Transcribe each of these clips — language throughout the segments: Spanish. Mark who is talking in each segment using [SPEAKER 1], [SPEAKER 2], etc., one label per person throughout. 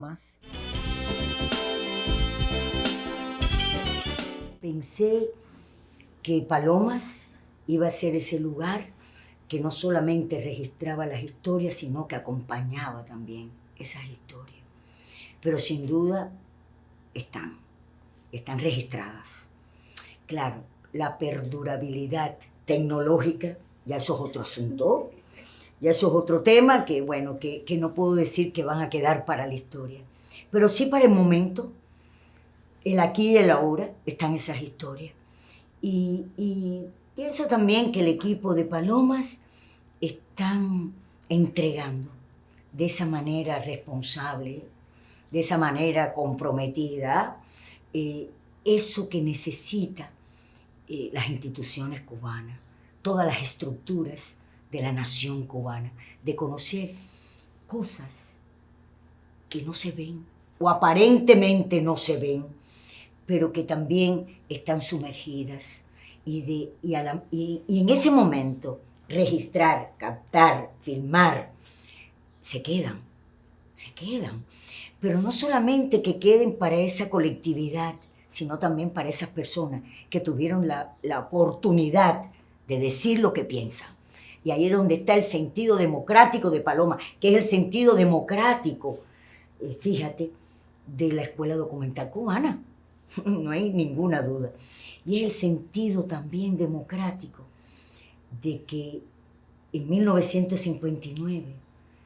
[SPEAKER 1] más. Pensé que Palomas iba a ser ese lugar que no solamente registraba las historias, sino que acompañaba también esas historias. Pero sin duda están registradas. Claro, la perdurabilidad tecnológica, ya eso es otro asunto, ya eso es otro tema que, bueno, que no puedo decir que van a quedar para la historia. Pero sí para el momento, el aquí y el ahora, están esas historias. Y pienso también que el equipo de Palomas están entregando de esa manera responsable, de esa manera comprometida, eso que necesita las instituciones cubanas, todas las estructuras de la nación cubana, de conocer cosas que no se ven o aparentemente no se ven, pero que también están sumergidas y en ese momento registrar, captar, filmar, se quedan, pero no solamente que queden para esa colectividad, sino también para esas personas que tuvieron la oportunidad de decir lo que piensan. Y ahí es donde está el sentido democrático de Paloma, que es el sentido democrático, fíjate, de la Escuela Documental Cubana. No hay ninguna duda. Y es el sentido también democrático de que en 1959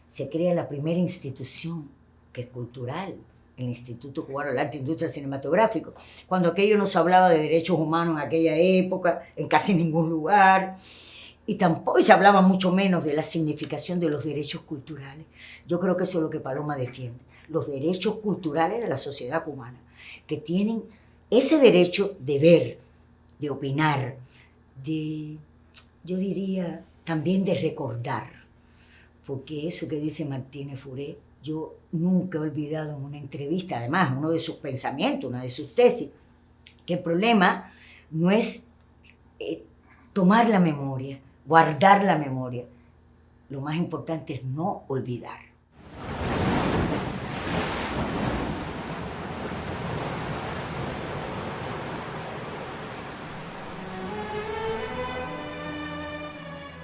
[SPEAKER 1] se crea la primera institución que es cultural, el Instituto Cubano del Arte e Industria Cinematográfico, cuando aquello no se hablaba de derechos humanos en aquella época, en casi ningún lugar, y tampoco se hablaba mucho menos de la significación de los derechos culturales. Yo creo que eso es lo que Paloma defiende, los derechos culturales de la sociedad cubana, que tienen ese derecho de ver, de opinar, yo diría, también de recordar, porque eso que dice Martínez Furé, yo nunca he olvidado en una entrevista, además, uno de sus pensamientos, una de sus tesis, que el problema no es tomar la memoria, guardar la memoria. Lo más importante es no olvidar.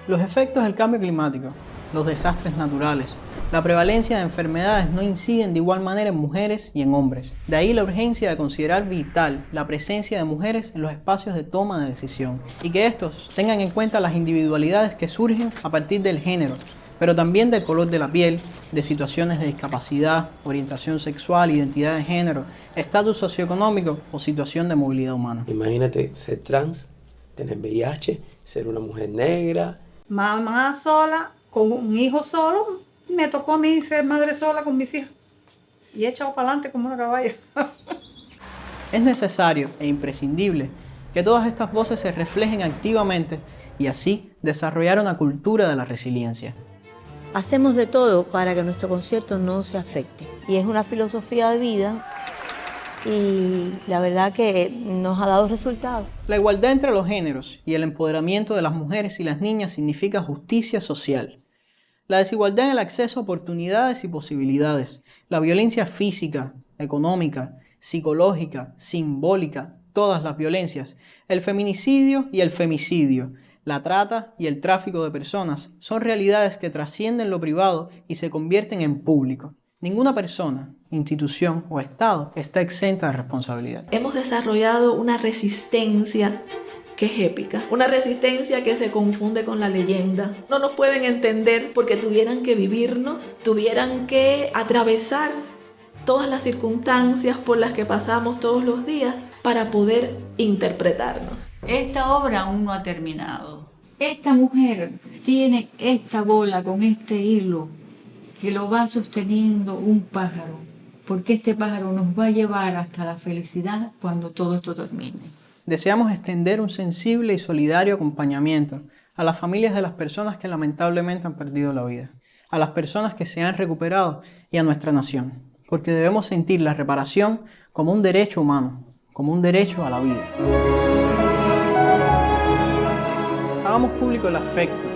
[SPEAKER 2] Los efectos del cambio climático, los desastres naturales, la prevalencia de enfermedades no inciden de igual manera en mujeres y en hombres. De ahí la urgencia de considerar vital la presencia de mujeres en los espacios de toma de decisión y que estos tengan en cuenta las individualidades que surgen a partir del género, pero también del color de la piel, de situaciones de discapacidad, orientación sexual, identidad de género, estatus socioeconómico o situación de movilidad humana.
[SPEAKER 3] Imagínate ser trans, tener VIH, ser una mujer negra.
[SPEAKER 4] Mamá sola, con un hijo solo, me tocó a mí ser madre sola con mis hijos. Y he echado para adelante como una caballa.
[SPEAKER 2] Es necesario e imprescindible que todas estas voces se reflejen activamente y así desarrollar una cultura de la resiliencia.
[SPEAKER 5] Hacemos de todo para que nuestro concierto no se afecte. Y es una filosofía de vida y la verdad que nos ha dado resultados.
[SPEAKER 2] La igualdad entre los géneros y el empoderamiento de las mujeres y las niñas significa justicia social. La desigualdad en el acceso a oportunidades y posibilidades, la violencia física, económica, psicológica, simbólica, todas las violencias, el feminicidio y el femicidio, la trata y el tráfico de personas son realidades que trascienden lo privado y se convierten en público. Ninguna persona, institución o Estado está exenta de responsabilidad.
[SPEAKER 6] Hemos desarrollado una resistencia que es épica, una resistencia que se confunde con la leyenda. No nos pueden entender porque tuvieran que vivirnos, tuvieran que atravesar todas las circunstancias por las que pasamos todos los días para poder interpretarnos.
[SPEAKER 7] Esta obra aún no ha terminado. Esta mujer tiene esta bola con este hilo que lo va sosteniendo un pájaro, porque este pájaro nos va a llevar hasta la felicidad cuando todo esto termine.
[SPEAKER 2] Deseamos extender un sensible y solidario acompañamiento a las familias de las personas que lamentablemente han perdido la vida, a las personas que se han recuperado y a nuestra nación, porque debemos sentir la reparación como un derecho humano, como un derecho a la vida. Hagamos público el afecto,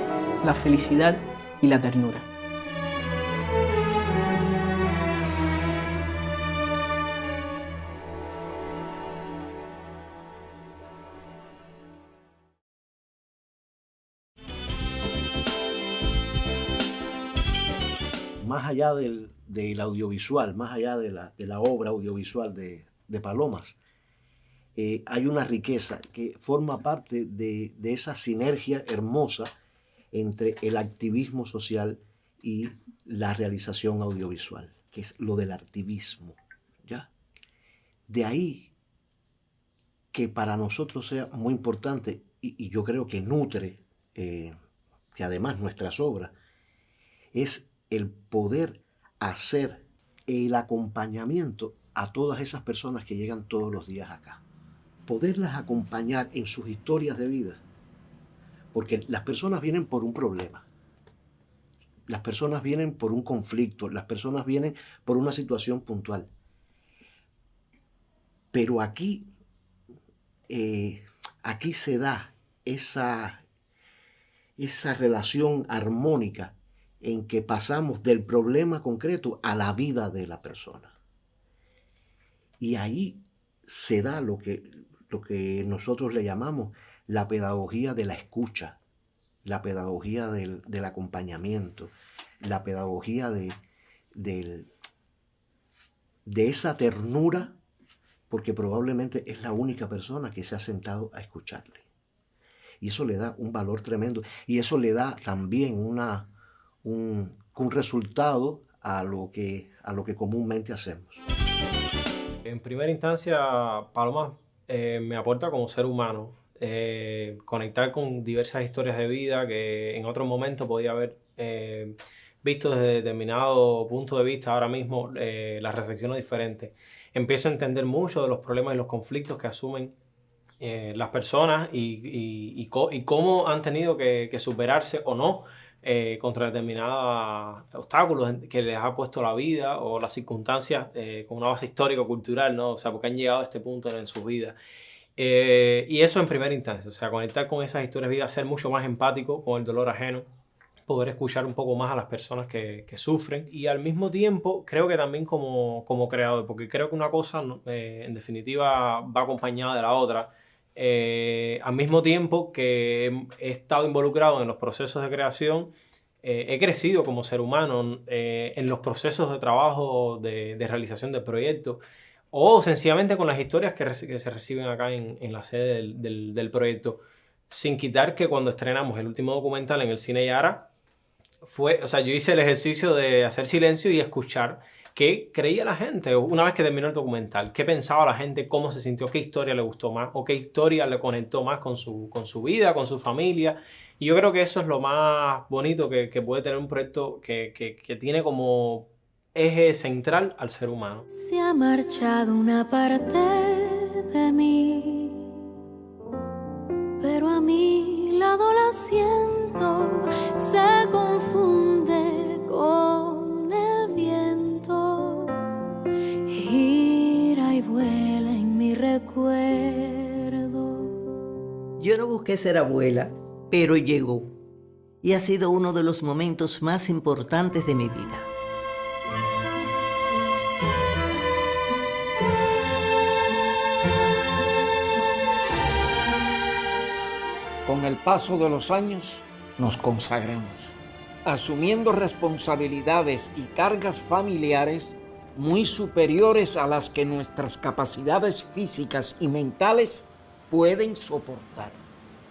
[SPEAKER 2] la felicidad y la ternura.
[SPEAKER 8] más allá del audiovisual, más allá de la obra audiovisual de Palomas, hay una riqueza que forma parte de esa sinergia hermosa entre el activismo social y la realización audiovisual, que es lo del activismo, ¿ya? De ahí que para nosotros sea muy importante, y yo creo que nutre, que además nuestras obras, es el poder hacer el acompañamiento a todas esas personas que llegan todos los días acá. Poderlas acompañar en sus historias de vida. Porque las personas vienen por un problema. Las personas vienen por un conflicto. Las personas vienen por una situación puntual. Pero aquí se da esa relación armónica en que pasamos del problema concreto a la vida de la persona. Y ahí se da lo que nosotros le llamamos la pedagogía de la escucha, la pedagogía del acompañamiento, la pedagogía de esa ternura, porque probablemente es la única persona que se ha sentado a escucharle. Y eso le da un valor tremendo. Y eso le da también un resultado a lo que comúnmente hacemos.
[SPEAKER 9] En primera instancia, Palomas me aporta como ser humano, conectar con diversas historias de vida que en otro momento podía haber visto desde determinado punto de vista. Ahora mismo las reflexiono diferente. Empiezo a entender mucho de los problemas y los conflictos que asumen las personas y cómo han tenido que superarse o no contra determinados obstáculos que les ha puesto la vida o las circunstancias con una base histórico-cultural, ¿no? O sea, porque han llegado a este punto en sus vidas. Y eso en primera instancia, o sea, conectar con esas historias de vida, ser mucho más empático con el dolor ajeno, poder escuchar un poco más a las personas que sufren, y al mismo tiempo creo que también como creador, porque creo que una cosa en definitiva va acompañada de la otra. Al mismo tiempo que he estado involucrado en los procesos de creación, he crecido como ser humano en los procesos de trabajo, de realización del proyecto, o sencillamente con las historias que se reciben acá en la sede del proyecto, sin quitar que cuando estrenamos el último documental en el Cine Yara, o sea, yo hice el ejercicio de hacer silencio y escuchar qué creía la gente una vez que terminó el documental, qué pensaba la gente, cómo se sintió, qué historia le gustó más o qué historia le conectó más con su vida, con su familia. Y yo creo que eso es lo más bonito que puede tener un proyecto que tiene como eje central al ser humano.
[SPEAKER 10] Se ha marchado una parte de mí, pero a mi lado la siento, se confunde con el viento, gira y vuela en mi recuerdo.
[SPEAKER 11] Yo no busqué ser abuela, pero llegó, y ha sido uno de los momentos más importantes de mi vida.
[SPEAKER 12] Con el paso de los años nos consagramos, asumiendo responsabilidades y cargas familiares muy superiores a las que nuestras capacidades físicas y mentales pueden soportar.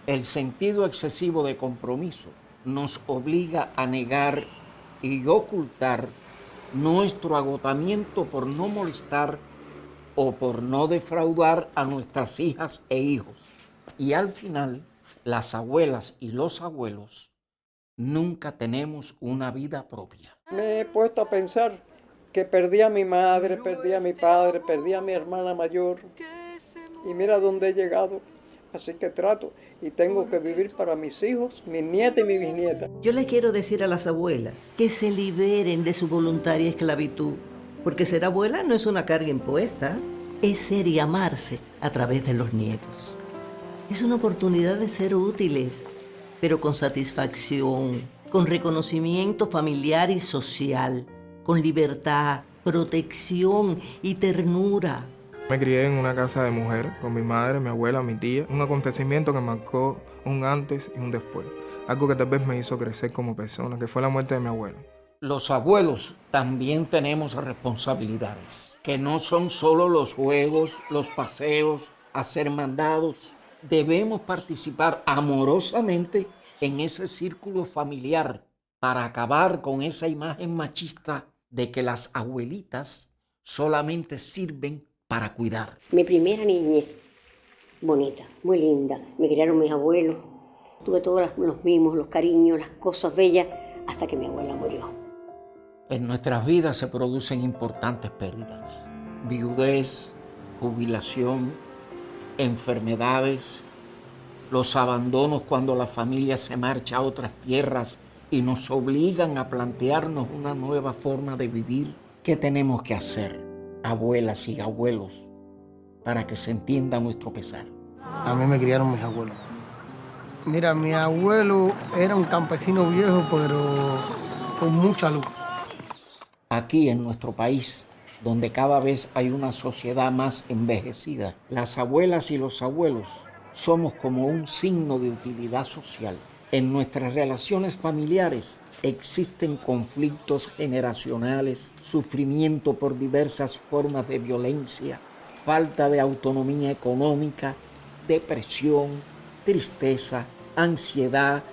[SPEAKER 12] El sentido excesivo de compromiso nos obliga a negar y ocultar nuestro agotamiento por no molestar o por no defraudar a nuestras hijas e hijos. Y al final, las abuelas y los abuelos nunca tenemos una vida propia.
[SPEAKER 13] Me he puesto a pensar que perdí a mi madre, perdí a mi padre, perdí a mi hermana mayor y mira dónde he llegado. Así que trato y tengo que vivir para mis hijos, mis nietas y mis bisnietas.
[SPEAKER 11] Yo les quiero decir a las abuelas que se liberen de su voluntaria esclavitud, porque ser abuela no es una carga impuesta, es ser y amarse a través de los nietos. Es una oportunidad de ser útiles, pero con satisfacción, con reconocimiento familiar y social, con libertad, protección y ternura.
[SPEAKER 14] Me crié en una casa de mujer con mi madre, mi abuela, mi tía. Un acontecimiento que marcó un antes y un después. Algo que tal vez me hizo crecer como persona, que fue la muerte de mi abuelo.
[SPEAKER 12] Los abuelos también tenemos responsabilidades, que no son solo los juegos, los paseos, hacer mandados. Debemos participar amorosamente en ese círculo familiar para acabar con esa imagen machista de que las abuelitas solamente sirven para cuidar.
[SPEAKER 15] Mi primera niñez, bonita, muy linda. Me criaron mis abuelos. Tuve todos los mimos, los cariños, las cosas bellas, hasta que mi abuela murió.
[SPEAKER 12] En nuestras vidas se producen importantes pérdidas. Viudez, jubilación, enfermedades, los abandonos cuando la familia se marcha a otras tierras y nos obligan a plantearnos una nueva forma de vivir. ¿Qué tenemos que hacer, abuelas y abuelos, para que se entienda nuestro pesar?
[SPEAKER 16] A mí me criaron mis abuelos. Mira, mi abuelo era un campesino viejo, pero con mucha luz.
[SPEAKER 12] Aquí en nuestro país, donde cada vez hay una sociedad más envejecida, las abuelas y los abuelos somos como un signo de utilidad social. En nuestras relaciones familiares existen conflictos generacionales, sufrimiento por diversas formas de violencia, falta de autonomía económica, depresión, tristeza, ansiedad,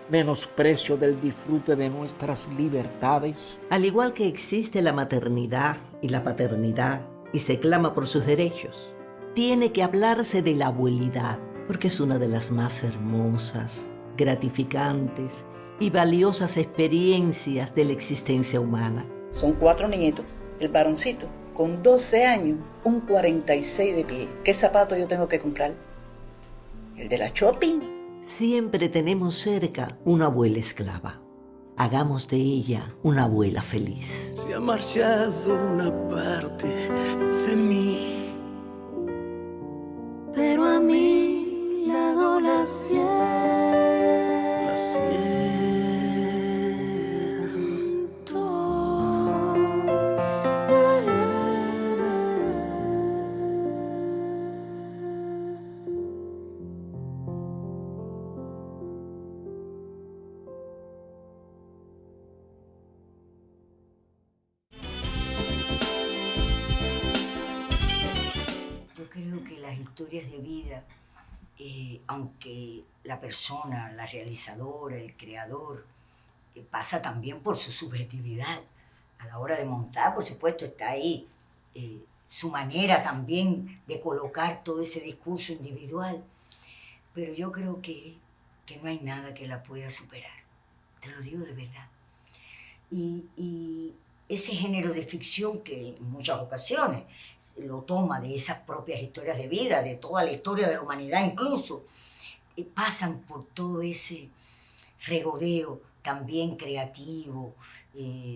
[SPEAKER 12] menosprecio del disfrute de nuestras libertades.
[SPEAKER 11] Al igual que existe la maternidad y la paternidad y se clama por sus derechos, tiene que hablarse de la abuelidad, porque es una de las más hermosas, gratificantes y valiosas experiencias de la existencia humana.
[SPEAKER 17] Son 4 nietos. El varoncito, con 12 años, un 46 de pie. ¿Qué zapato yo tengo que comprar? El de la shopping.
[SPEAKER 11] Siempre tenemos cerca una abuela esclava. Hagamos de ella una abuela feliz.
[SPEAKER 18] Se ha marchado una parte de mí,
[SPEAKER 10] pero a mí la adoración.
[SPEAKER 18] La siento.
[SPEAKER 1] Yo creo que las historias de vida, aunque la persona, la realizadora, el creador, pasa también por su subjetividad. A la hora de montar, por supuesto, está ahí su manera también de colocar todo ese discurso individual. Pero yo creo que no hay nada que la pueda superar. Te lo digo de verdad. Y ese género de ficción que en muchas ocasiones lo toma de esas propias historias de vida, de toda la historia de la humanidad incluso, pasan por todo ese regodeo también creativo,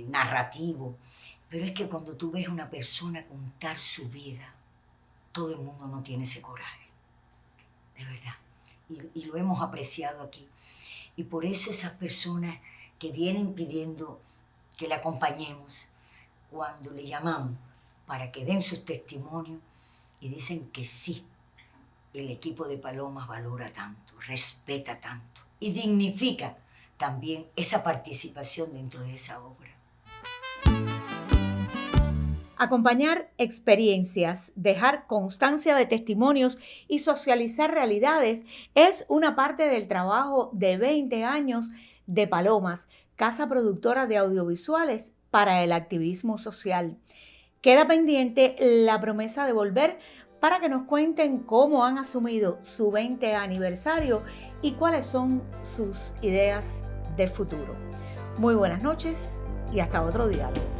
[SPEAKER 1] narrativo. Pero es que cuando tú ves a una persona contar su vida, todo el mundo no tiene ese coraje, de verdad. Y lo hemos apreciado aquí. Y por eso esas personas que vienen pidiendo que la acompañemos, cuando le llamamos para que den sus testimonios y dicen que sí, el equipo de Palomas valora tanto, respeta tanto y dignifica también esa participación dentro de esa obra.
[SPEAKER 19] Acompañar experiencias, dejar constancia de testimonios y socializar realidades es una parte del trabajo de 20 años de Palomas, casa productora de audiovisuales para el activismo social. Queda pendiente la promesa de volver para que nos cuenten cómo han asumido su 20 aniversario y cuáles son sus ideas de futuro. Muy buenas noches y hasta otro diálogo.